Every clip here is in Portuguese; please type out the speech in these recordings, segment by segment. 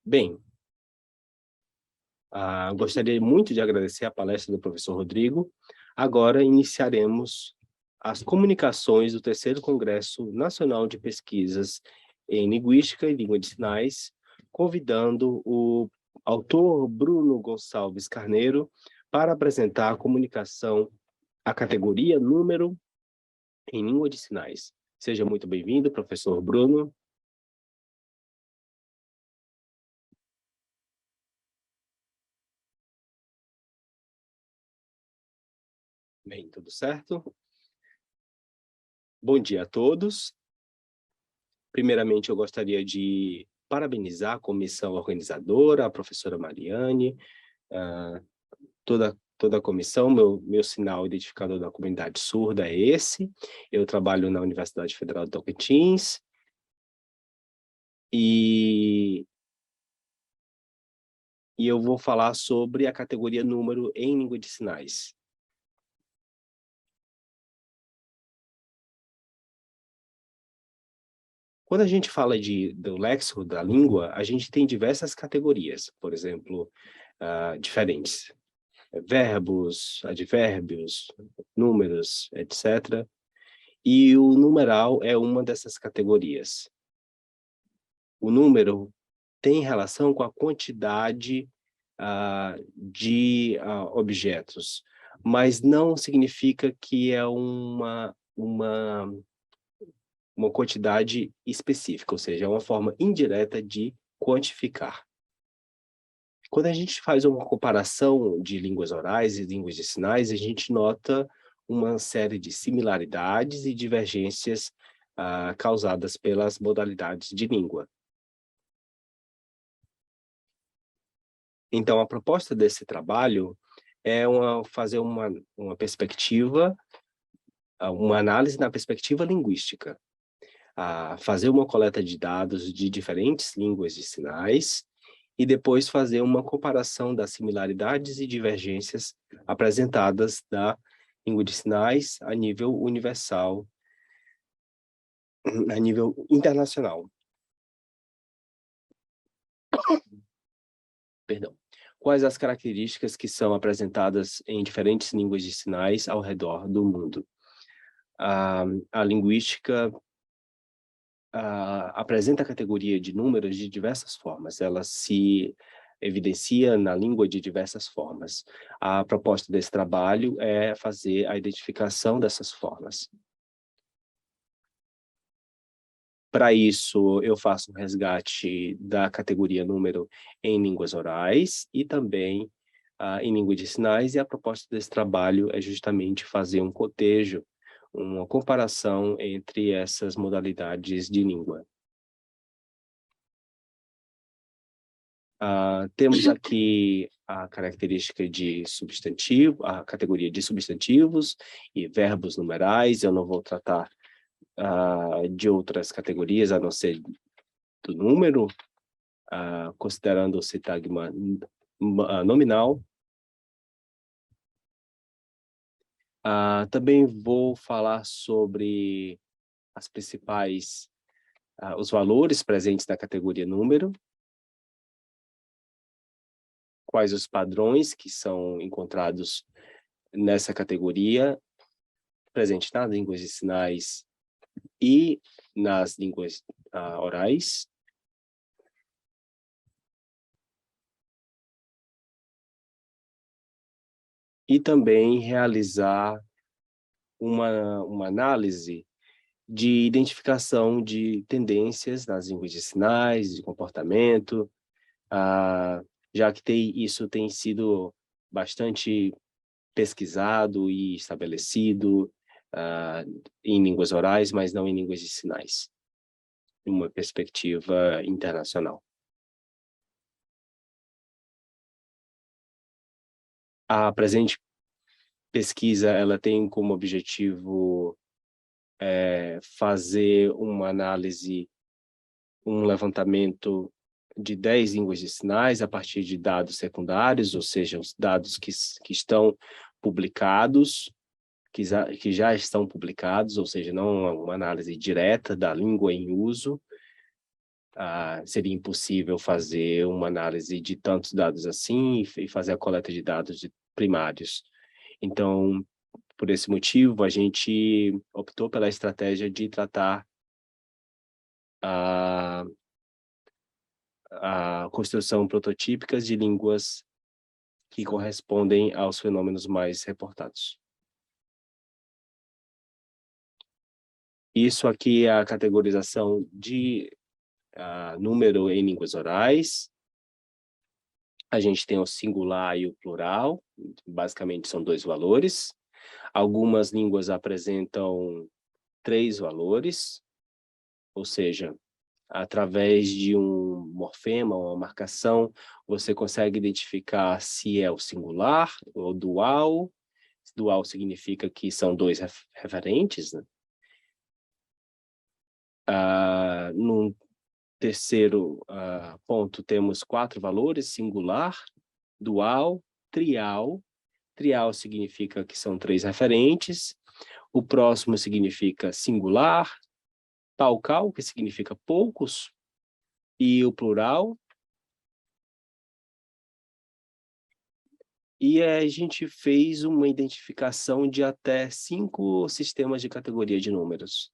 Bem, gostaria muito de agradecer a palestra do professor Rodrigo. Agora iniciaremos as comunicações do terceiro Congresso Nacional de Pesquisas em Linguística e Língua de Sinais, convidando o autor Bruno Gonçalves Carneiro para apresentar a comunicação, a categoria número em Língua de Sinais. Seja muito bem-vindo, professor Bruno. Bem, tudo certo? Bom dia a todos. Primeiramente, eu gostaria de parabenizar a comissão organizadora, a professora Mariane, toda a comissão. Meu sinal identificador da comunidade surda é esse. Eu trabalho na Universidade Federal de Tocantins e eu vou falar sobre a categoria número em língua de sinais. Quando a gente fala do léxico da língua, a gente tem diversas categorias, por exemplo, diferentes. Verbos, advérbios, números, etc. E o numeral é uma dessas categorias. O número tem relação com a quantidade de objetos, mas não significa que é uma quantidade específica, ou seja, é uma forma indireta de quantificar. Quando a gente faz uma comparação de línguas orais e línguas de sinais, a gente nota uma série de similaridades e divergências causadas pelas modalidades de língua. Então, a proposta desse trabalho é fazer uma perspectiva, uma análise na perspectiva linguística, fazer uma coleta de dados de diferentes línguas de sinais e depois fazer uma comparação das similaridades e divergências apresentadas da língua de sinais a nível universal, a nível internacional. Perdão. Quais as características que são apresentadas em diferentes línguas de sinais ao redor do mundo? A linguística apresenta a categoria de números de diversas formas. Ela se evidencia na língua de diversas formas. A proposta desse trabalho é fazer a identificação dessas formas. Para isso, eu faço um resgate da categoria número em línguas orais e também em língua de sinais, e a proposta desse trabalho é justamente fazer um cotejo, uma comparação entre essas modalidades de língua. Temos aqui a característica de substantivo, a categoria de substantivos e verbos numerais. Eu não vou tratar de outras categorias, a não ser do número, considerando o sintagma nominal. Também vou falar sobre as principais, os valores presentes na categoria número, quais os padrões que são encontrados nessa categoria, presente nas línguas de sinais e nas línguas orais. E também realizar uma análise de identificação de tendências nas línguas de sinais, de comportamento, já que isso tem sido bastante pesquisado e estabelecido em línguas orais, mas não em línguas de sinais, em uma perspectiva internacional. A presente pesquisa ela tem como objetivo fazer uma análise, um levantamento de 10 línguas de sinais a partir de dados secundários, ou seja, os dados que estão publicados, que já estão publicados, ou seja, não uma análise direta da língua em uso, seria impossível fazer uma análise de tantos dados assim e fazer a coleta de dados primários. Então, por esse motivo, a gente optou pela estratégia de tratar a construção prototípicas de línguas que correspondem aos fenômenos mais reportados. Isso aqui é a categorização de número em línguas orais. A gente tem o singular e o plural, basicamente são 2 valores. Algumas línguas apresentam 3 valores, ou seja, através de um morfema, uma marcação, você consegue identificar se é o singular ou dual. Dual significa que são 2 referentes, né? No terceiro ponto, temos 4 valores: singular, dual, trial. Trial significa que são 3 referentes. O próximo significa singular, paucal, que significa poucos, e o plural. E a gente fez uma identificação de até 5 sistemas de categoria de números.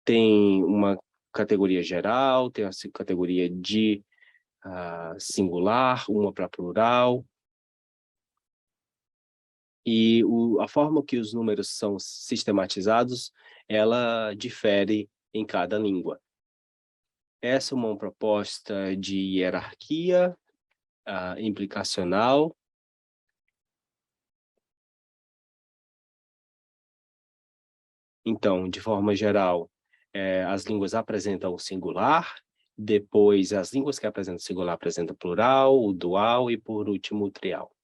Tem uma categoria geral, tem a categoria de singular, uma para plural. E a forma que os números são sistematizados, ela difere em cada língua. Essa é uma proposta de hierarquia implicacional. Então, de forma geral, as línguas apresentam o singular, depois as línguas que apresentam o singular apresentam o plural, o dual e, por último, o trial.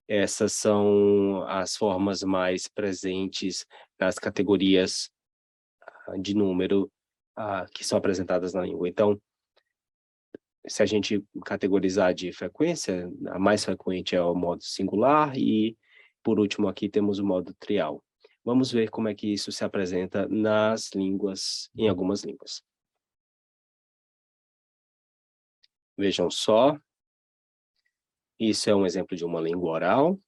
Essas são as formas mais presentes nas categorias de número que são apresentadas na língua. Então, se a gente categorizar de frequência, a mais frequente é o modo singular e, por último, aqui temos o modo trial. Vamos ver como é que isso se apresenta nas línguas, em algumas línguas. Vejam só, isso é um exemplo de uma língua oral.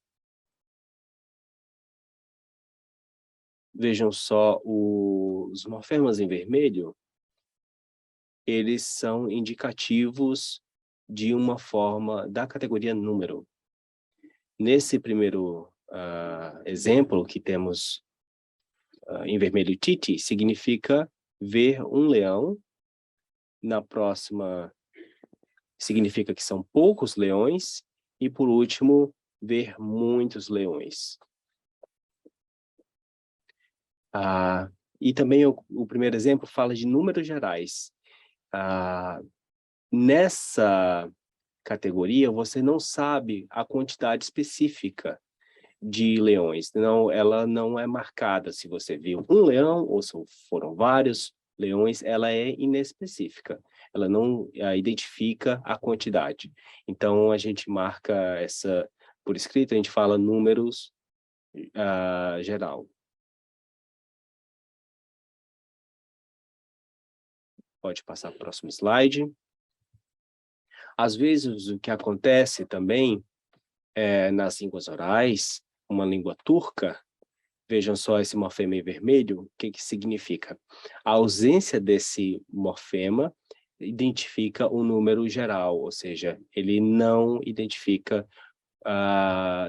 Vejam só, os morfemas em vermelho, eles são indicativos de uma forma da categoria número. Nesse primeiro exemplo que temos em vermelho titi, significa ver um leão. Na próxima, significa que são poucos leões. E, por último, ver muitos leões. E também o primeiro exemplo fala de números gerais. Nessa categoria, você não sabe a quantidade específica de leões. Não, ela não é marcada. Se você viu um leão ou se foram vários leões, ela é inespecífica. Ela não identifica a quantidade. Então, a gente marca essa por escrito, a gente fala números geral. Pode passar para o próximo slide. Às vezes, o que acontece também nas línguas orais, uma língua turca, vejam só esse morfema em vermelho, o que significa? A ausência desse morfema identifica o número geral, ou seja, ele não identifica,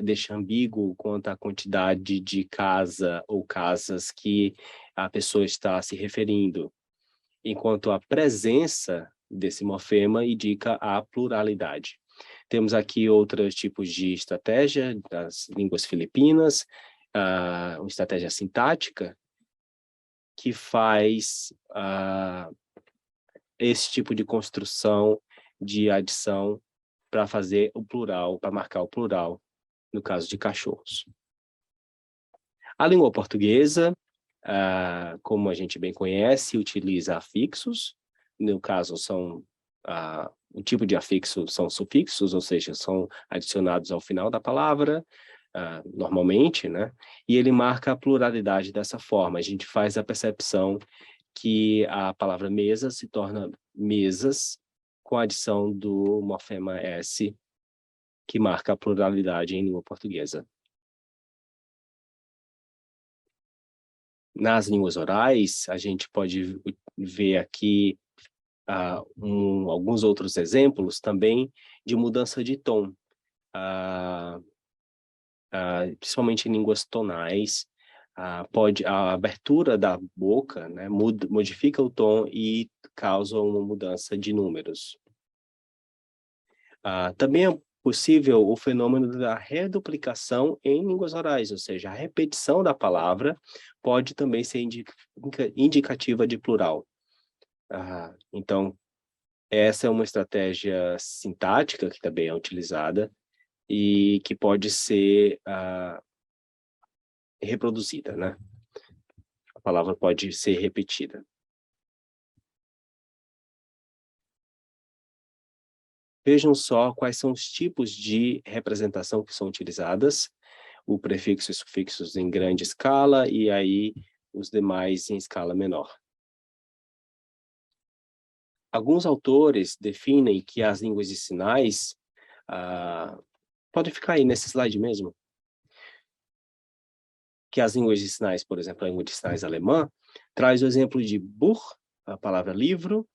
deixa ambíguo quanto à quantidade de casa ou casas que a pessoa está se referindo, enquanto a presença desse morfema indica a pluralidade. Temos aqui outros tipos de estratégia das línguas filipinas, uma estratégia sintática que faz esse tipo de construção de adição para fazer o plural, para marcar o plural, no caso de cachorros. A língua portuguesa, como a gente bem conhece, utiliza afixos. No caso, o tipo de afixo são sufixos, ou seja, são adicionados ao final da palavra. normalmente, né? E ele marca a pluralidade dessa forma. A gente faz a percepção que a palavra mesa se torna mesas com a adição do morfema S, que marca a pluralidade em língua portuguesa. Nas línguas orais, a gente pode ver aqui alguns outros exemplos também de mudança de tom, principalmente em línguas tonais. A abertura da boca, né, modifica o tom e causa uma mudança de números. Também é possível o fenômeno da reduplicação em línguas orais, ou seja, a repetição da palavra pode também ser indicativa de plural. Então, essa é uma estratégia sintática que também é utilizada e que pode ser reproduzida, né? A palavra pode ser repetida. Vejam só quais são os tipos de representação que são utilizadas, o prefixo e sufixos em grande escala e aí os demais em escala menor. Alguns autores definem que as línguas de sinais, pode ficar aí nesse slide mesmo, que as línguas de sinais, por exemplo, a língua de sinais alemã, traz o exemplo de Buch, a palavra livro,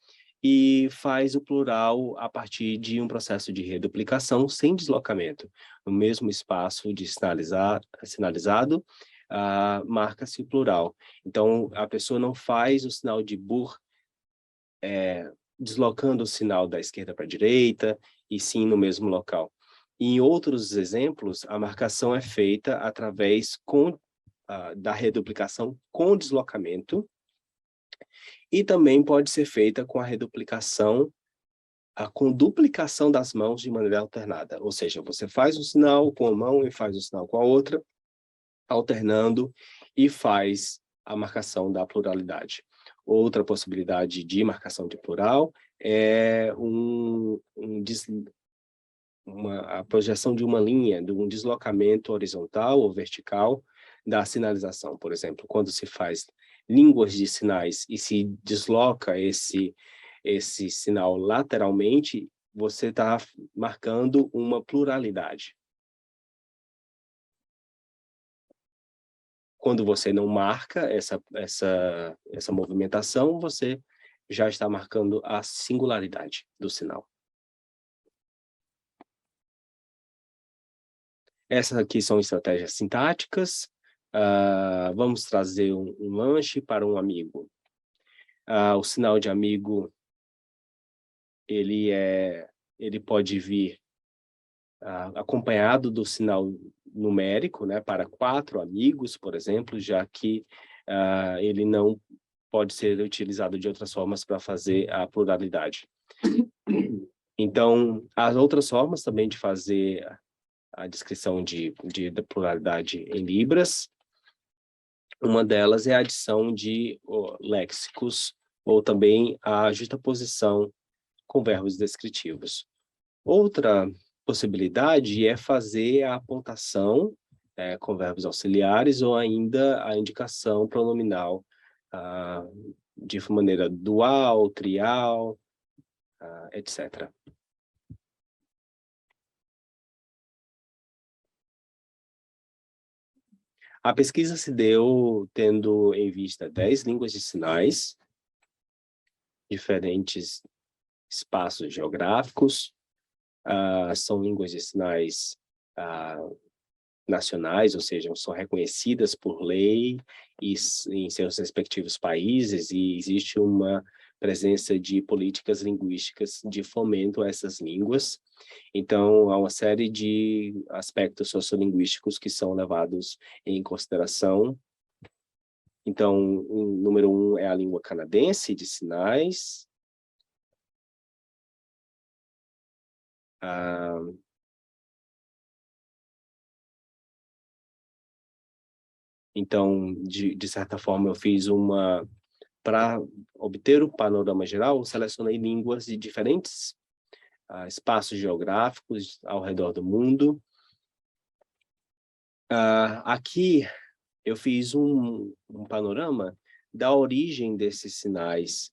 e faz o plural a partir de um processo de reduplicação sem deslocamento. No mesmo espaço de sinalizado, marca-se o plural. Então, a pessoa não faz o sinal de Buch deslocando o sinal da esquerda para a direita, e sim no mesmo local. Em outros exemplos, a marcação é feita através da reduplicação com deslocamento, e também pode ser feita com a reduplicação, com duplicação das mãos de maneira alternada. Ou seja, você faz um sinal com a mão e faz um sinal com a outra, alternando, e faz a marcação da pluralidade. Outra possibilidade de marcação de plural é a projeção de uma linha, de um deslocamento horizontal ou vertical da sinalização. Por exemplo, quando se faz línguas de sinais e se desloca esse sinal lateralmente, você está marcando uma pluralidade. Quando você não marca essa movimentação, você já está marcando a singularidade do sinal. Essas aqui são estratégias sintáticas. Vamos trazer um lanche para um amigo. O sinal de amigo, ele pode vir acompanhado do sinal numérico, né, para 4 amigos, por exemplo, já que ele não pode ser utilizado de outras formas para fazer a pluralidade. Então, as outras formas também de fazer a descrição da pluralidade em libras, uma delas é a adição de léxicos, ou também a justaposição com verbos descritivos. Outra possibilidade é fazer a apontação com verbos auxiliares ou ainda a indicação pronominal de maneira dual, trial, etc. A pesquisa se deu tendo em vista 10 línguas de sinais, diferentes espaços geográficos, são línguas de sinais nacionais, ou seja, são reconhecidas por lei e em seus respectivos países, e existe uma presença de políticas linguísticas de fomento a essas línguas. Então, há uma série de aspectos sociolinguísticos que são levados em consideração. Então, o número 1 é a língua canadense de sinais. Então, de certa forma, eu fiz para obter o panorama geral, eu selecionei línguas de diferentes espaços geográficos ao redor do mundo. Aqui eu fiz um panorama da origem desses sinais.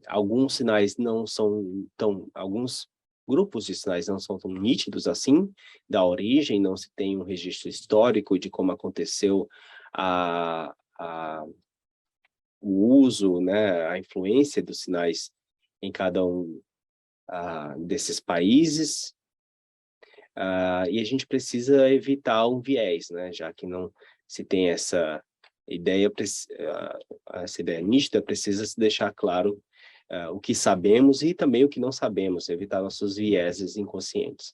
Alguns sinais não são alguns grupos de sinais não são tão nítidos assim, da origem, não se tem um registro histórico de como aconteceu o uso, né, a influência dos sinais em cada um desses países. E a gente precisa evitar um viés, né, já que não se tem essa ideia, essa ideia nítida, precisa se deixar claro o que sabemos e também o que não sabemos, evitar nossos vieses inconscientes.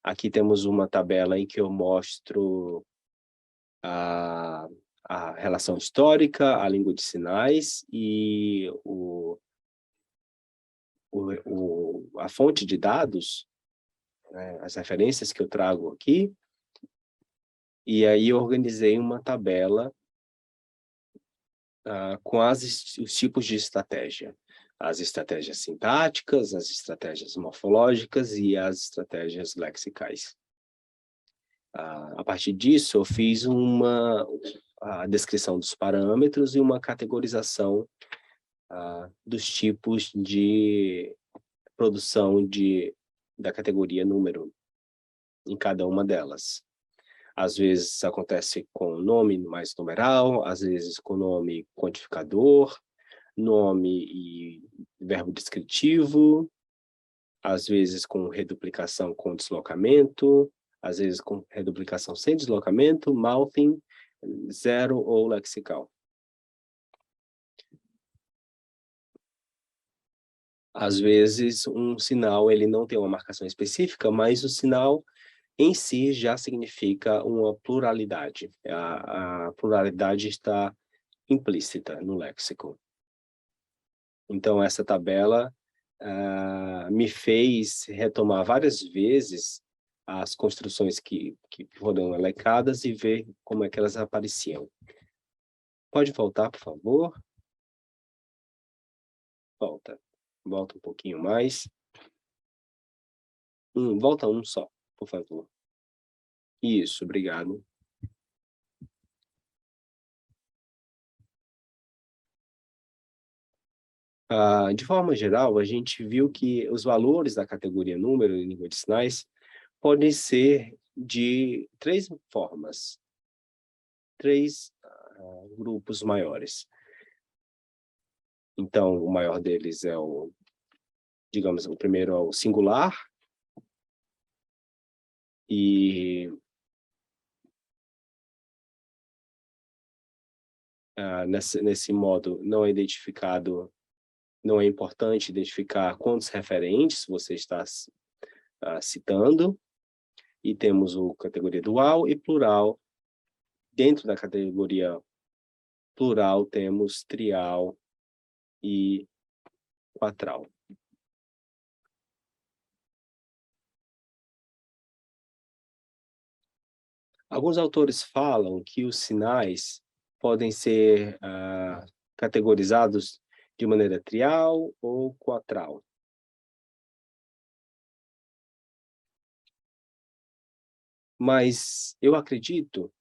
Aqui temos uma tabela em que eu mostro a relação histórica, a língua de sinais e a fonte de dados, né, as referências que eu trago aqui. E aí eu organizei uma tabela com os tipos de estratégia. As estratégias sintáticas, as estratégias morfológicas e as estratégias lexicais. A partir disso, eu fiz a descrição dos parâmetros e uma categorização dos tipos de produção da categoria número em cada uma delas. Às vezes acontece com nome mais numeral, às vezes com nome quantificador, nome e verbo descritivo, às vezes com reduplicação com deslocamento, às vezes com reduplicação sem deslocamento, mouthing, zero ou lexical. Às vezes, um sinal ele não tem uma marcação específica, mas o sinal em si já significa uma pluralidade. A pluralidade está implícita no léxico. Então, essa tabela me fez retomar várias vezes as construções que foram elencadas e ver como é que elas apareciam. Pode voltar, por favor? Volta. Volta um pouquinho mais. Volta um só, por favor. Isso, obrigado. De forma geral, a gente viu que os valores da categoria número em língua de sinais podem ser de 3 formas, 3 grupos maiores. Então, o maior deles é digamos, o primeiro é o singular, e nesse modo não é identificado, não é importante identificar quantos referentes você está citando, e temos a categoria dual e plural. Dentro da categoria plural temos trial e quatral. Alguns autores falam que os sinais podem ser categorizados de maneira trial ou quatral. Mas eu acredito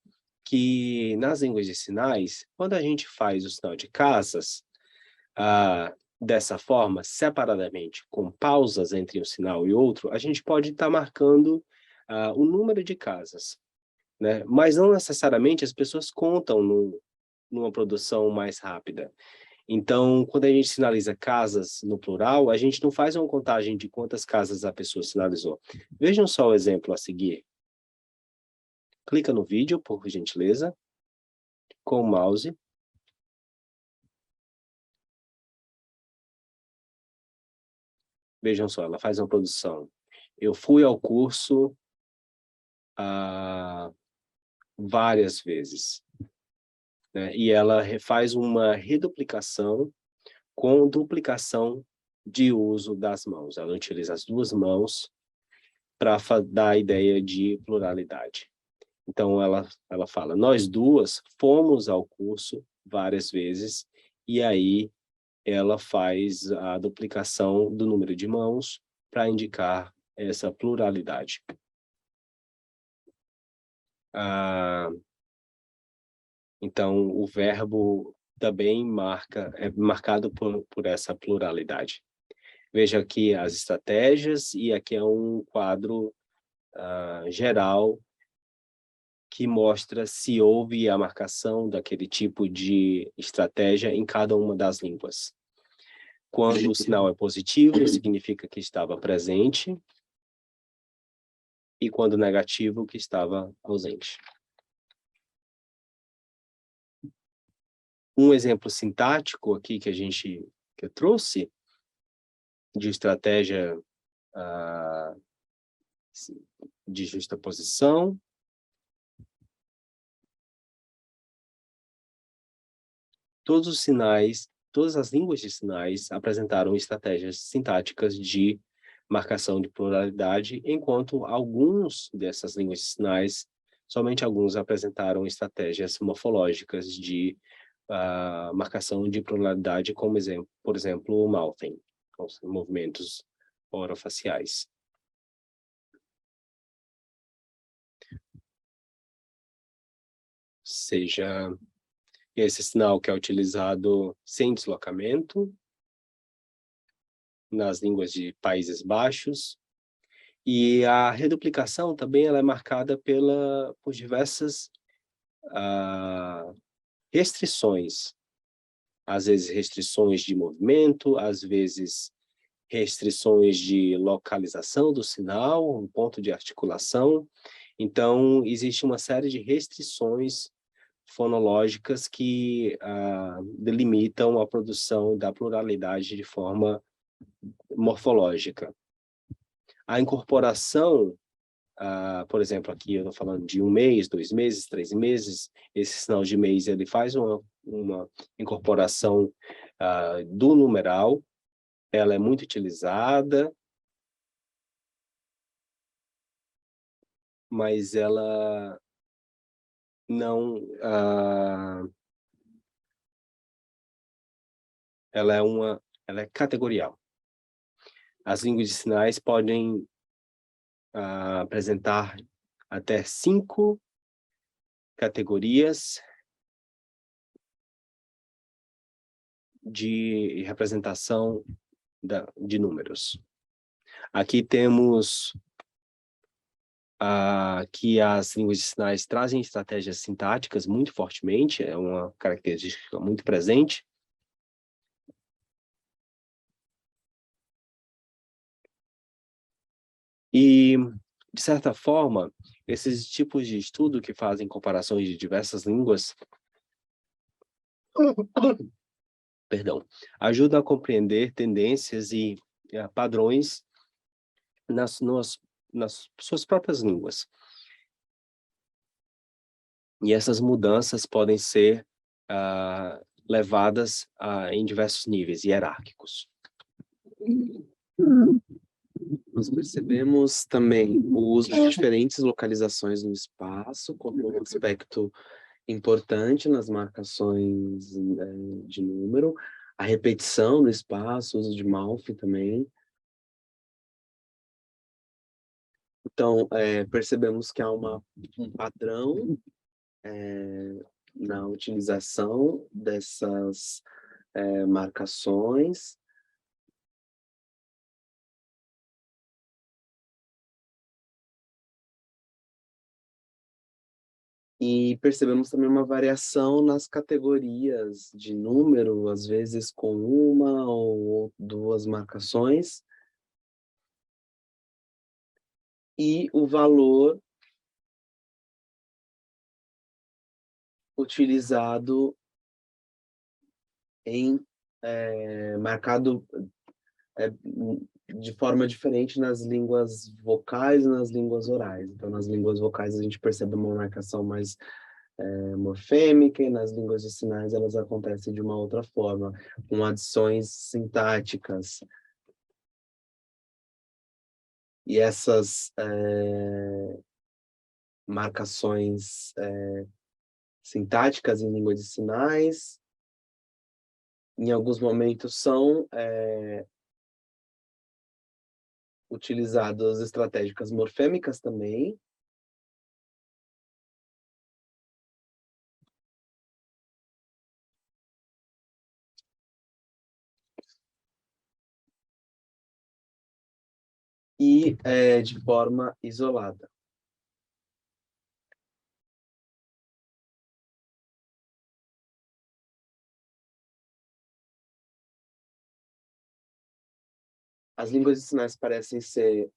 que nas línguas de sinais, quando a gente faz o sinal de casas, dessa forma, separadamente, com pausas entre um sinal e outro, a gente pode estar marcando o número de casas, né? Mas não necessariamente as pessoas contam numa produção mais rápida. Então, quando a gente sinaliza casas no plural, a gente não faz uma contagem de quantas casas a pessoa sinalizou. Vejam só o exemplo a seguir. Clica no vídeo, por gentileza, com o mouse. Vejam só, ela faz uma produção. Eu fui ao curso várias vezes, né? E ela faz uma reduplicação com duplicação de uso das mãos. Ela utiliza as 2 mãos para dar a ideia de pluralidade. Então, ela fala, nós duas fomos ao curso várias vezes, e aí ela faz a duplicação do número de mãos para indicar essa pluralidade. Então, o verbo também é marcado por essa pluralidade. Veja aqui as estratégias, e aqui é um quadro geral que mostra se houve a marcação daquele tipo de estratégia em cada uma das línguas. Quando o sinal é positivo, significa que estava presente, e quando negativo, que estava ausente. Um exemplo sintático aqui que eu trouxe de estratégia de justaposição. Todas as línguas de sinais apresentaram estratégias sintáticas de marcação de pluralidade, enquanto somente alguns apresentaram estratégias morfológicas de marcação de pluralidade, por exemplo, o mouthing, com os movimentos orofaciais. Seja esse sinal que é utilizado sem deslocamento nas línguas de Países Baixos, e a reduplicação também ela é marcada por diversas restrições, às vezes restrições de movimento, às vezes restrições de localização do sinal, um ponto de articulação. Então, existe uma série de restrições fonológicas que delimitam a produção da pluralidade de forma morfológica. A incorporação, por exemplo, aqui eu estou falando de 1 mês, 2 meses, 3 meses, esse sinal de mês ele faz uma incorporação do numeral, ela é muito utilizada, mas ela não... ela é categorial. As línguas de sinais podem apresentar até 5 categorias de representação de números. Aqui temos que as línguas de sinais trazem estratégias sintáticas muito fortemente, é uma característica muito presente. E, de certa forma, esses tipos de estudo que fazem comparações de diversas línguas, perdão, ajudam a compreender tendências e padrões nas suas próprias línguas. E essas mudanças podem ser levadas em diversos níveis hierárquicos. Nós percebemos também o uso de diferentes localizações no espaço como um aspecto importante nas marcações de número, a repetição no espaço, o uso de mouth também. Então, percebemos que há um padrão na utilização dessas marcações. E percebemos também uma variação nas categorias de número, às vezes com 1 ou 2 marcações. E o valor utilizado marcado de forma diferente nas línguas vocais e nas línguas orais. Então, nas línguas vocais a gente percebe uma marcação mais morfêmica, e nas línguas de sinais elas acontecem de uma outra forma, com adições sintáticas. E essas marcações sintáticas em língua de sinais, em alguns momentos são utilizadas estratégicas morfêmicas também, e de forma isolada. As línguas de sinais parecem ser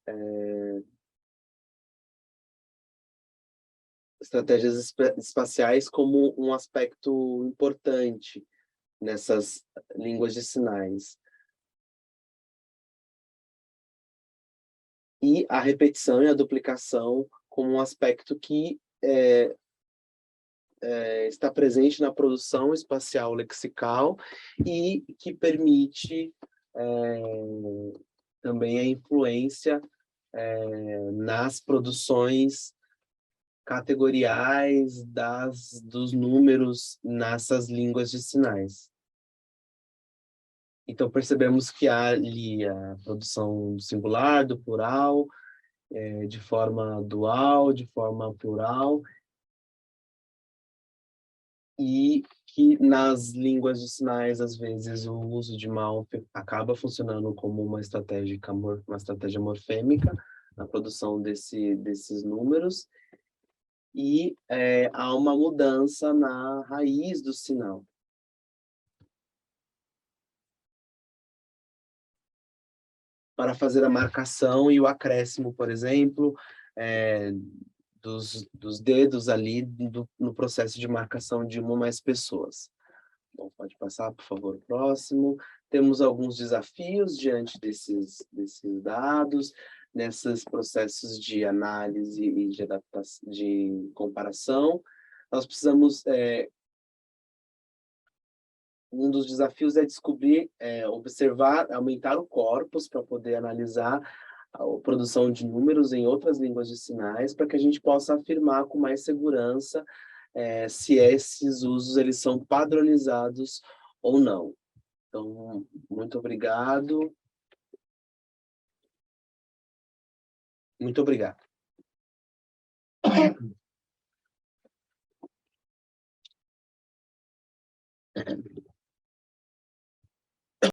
estratégias espaciais como um aspecto importante nessas línguas de sinais. E a repetição e a duplicação como um aspecto que está presente na produção espacial lexical e que permite também a influência nas produções categoriais dos números nessas línguas de sinais. Então, percebemos que há ali a produção do singular, do plural, de forma dual, de forma plural, e que nas línguas de sinais, às vezes, o uso de mouth acaba funcionando como uma estratégia morfêmica na produção desses números, e há uma mudança na raiz do sinal. Para fazer a marcação e o acréscimo, por exemplo, dos dedos ali no processo de marcação de uma ou mais pessoas. Bom, pode passar, por favor, o próximo. Temos alguns desafios diante desses dados, nesses processos de análise e de adaptação, de comparação. Nós precisamos um dos desafios é descobrir, observar, aumentar o corpus para poder analisar a produção de números em outras línguas de sinais, para que a gente possa afirmar com mais segurança se esses usos eles são padronizados ou não. Então, muito obrigado. Muito obrigado.